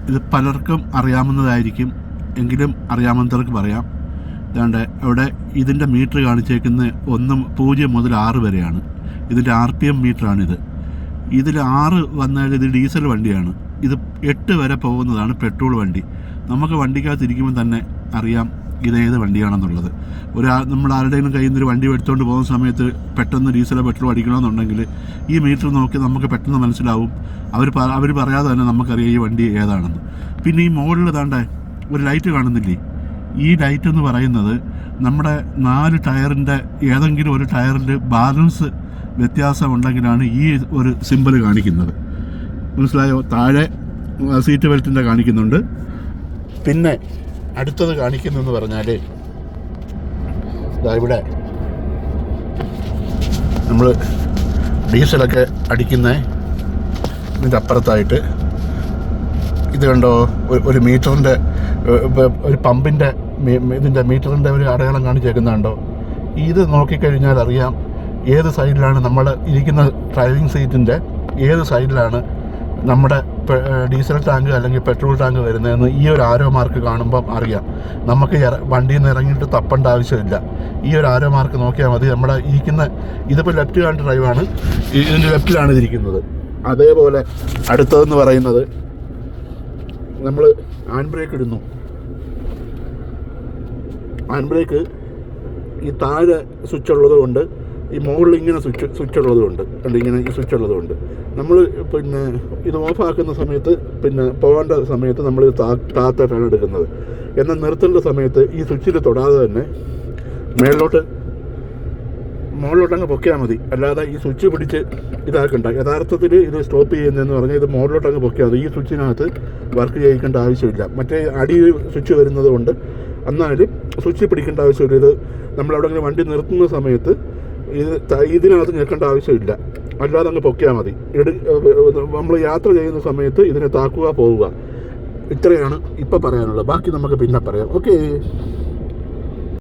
ഇത് പലർക്കും അറിയാവുന്നതായിരിക്കും, എങ്കിലും അറിയാവുന്നവർക്ക് പറയാം. ഇതാണ്ട് അവിടെ ഇതിൻ്റെ മീറ്റർ കാണിച്ചേക്കുന്നത് 0 മുതൽ 6 വരെയാണ്. ഇതിൻ്റെ RPM മീറ്ററാണിത്. ഇതിൽ 6 വന്നാൽ ഇത് ഡീസൽ വണ്ടിയാണ്. ഇത് 8 വരെ പോകുന്നതാണ് പെട്രോൾ വണ്ടി. നമുക്ക് വണ്ടിക്കകത്തിരിക്കുമ്പോൾ തന്നെ അറിയാം ഇതേത് വണ്ടിയാണെന്നുള്ളത്. നമ്മൾ ആരുടെയും കയ്യിൽ നിന്നൊരു വണ്ടി എടുത്തുകൊണ്ട് പോകുന്ന സമയത്ത് പെട്ടെന്ന് ഡീസലോ പെട്രോൾ അടിക്കണമെന്നുണ്ടെങ്കിൽ ഈ മീറ്റർ നോക്കി നമുക്ക് പെട്ടെന്ന് മനസ്സിലാവും. അവർ പറയാതെ തന്നെ നമുക്കറിയാം ഈ വണ്ടി ഏതാണെന്ന്. പിന്നെ ഈ മുകളിൽ താണ്ടെ ഒരു ലൈറ്റ് കാണുന്നില്ലേ? ഈ ലൈറ്റ് എന്ന് പറയുന്നത് നമ്മുടെ 4 ടയറിൻ്റെ ഏതെങ്കിലും ഒരു ടയറിൽ ബാലൻസ് വ്യത്യാസം ഉണ്ടെങ്കിലാണ് ഈ ഒരു സിമ്പിൾ കാണിക്കുന്നത്. മനസ്സിലായോ? താഴെ സീറ്റ് ബെൽറ്റിൻ്റെ കാണിക്കുന്നുണ്ട്. പിന്നെ അടുത്തത് കാണിക്കുന്നതെന്ന് പറഞ്ഞാൽ ഇവിടെ നമ്മൾ ഡീസലൊക്കെ അടിക്കുന്ന ഇതിൻ്റെ അപ്പുറത്തായിട്ട് ഇത് കണ്ടോ, ഒരു മീറ്ററിൻ്റെ ഒരു പമ്പിൻ്റെ ഇതിൻ്റെ മീറ്ററിൻ്റെ ഒരു അടയാളം കാണിച്ചേക്കുന്നുണ്ടോ? ഇത് നോക്കിക്കഴിഞ്ഞാൽ അറിയാം ഏത് സൈഡിലാണ് നമ്മൾ ഇരിക്കുന്ന ഡ്രൈവിംഗ് സീറ്റിൻ്റെ ഏത് സൈഡിലാണ് നമ്മുടെ ഡീസൽ ടാങ്ക് അല്ലെങ്കിൽ പെട്രോൾ ടാങ്ക് വരുന്നതെന്ന് ഈ ഒരു ആരോ മാർക്ക് കാണുമ്പം അറിയാം. നമുക്ക് വണ്ടിയിൽ നിന്ന് ഇറങ്ങിയിട്ട് തപ്പേണ്ട ആവശ്യമില്ല. ഈ ഒരു ആരോ മാർക്ക് നോക്കിയാൽ മതി. നമ്മുടെ ഇരിക്കുന്ന ഇതിപ്പോൾ ലെഫ്റ്റ് ഹാൻഡ് ഡ്രൈവാണ്, ഇതിൻ്റെ ലെഫ്റ്റിലാണ് ഇതിരിക്കുന്നത്. അതേപോലെ അടുത്തതെന്ന് പറയുന്നത് നമ്മൾ ഹാൻഡ് ബ്രേക്ക് ഇടുന്നു. ഹാൻഡ് ബ്രേക്ക് ഈ താഴെ സ്വിച്ച് ഉള്ളതുകൊണ്ട് ഈ മുകളിൽ ഇങ്ങനെ സ്വിച്ച് ഉള്ളതുകൊണ്ട് ഇങ്ങനെ ഈ സ്വിച്ച് ഉള്ളതുകൊണ്ട് നമ്മൾ പിന്നെ ഇത് ഓഫാക്കുന്ന സമയത്ത് പിന്നെ പോകേണ്ട സമയത്ത് നമ്മൾ താത്തായിട്ടാണ് എടുക്കുന്നത്. എന്നാൽ നിർത്തേണ്ട സമയത്ത് ഈ സ്വിച്ചിൽ തൊടാതെ തന്നെ മുകളിലോട്ടങ്ങ് പൊക്കിയാൽ മതി. അല്ലാതെ ഈ സ്വിച്ച് പിടിച്ച് ഇതാക്കണ്ട. യഥാർത്ഥത്തിൽ ഇത് സ്റ്റോപ്പ് ചെയ്യുന്നതെന്ന് പറഞ്ഞാൽ ഇത് മുകളിലോട്ടങ്ങ് പൊക്കിയാൽ മതി. ഈ സ്വിച്ചിനകത്ത് വർക്ക് ചെയ്യിക്കേണ്ട ആവശ്യമില്ല. മറ്റേ അടി സ്വിച്ച് വരുന്നത് കൊണ്ട് എന്നാലും സ്വിച്ച് പിടിക്കേണ്ട ആവശ്യമില്ല. ഇത് നമ്മളവിടെ വണ്ടി നിർത്തുന്ന സമയത്ത് ഇതിനകത്ത് ഞെക്കേണ്ട ആവശ്യമില്ല. അല്ലാതെ അങ്ങ് പൊക്കിയാൽ മതി. നമ്മൾ യാത്ര ചെയ്യുന്ന സമയത്ത് ഇതിനെ താക്കുക, പോവുക. ഇത്രയാണ് ഇപ്പം പറയാനുള്ളത്. ബാക്കി നമുക്ക് പിന്നെ പറയാം. ഓക്കേ.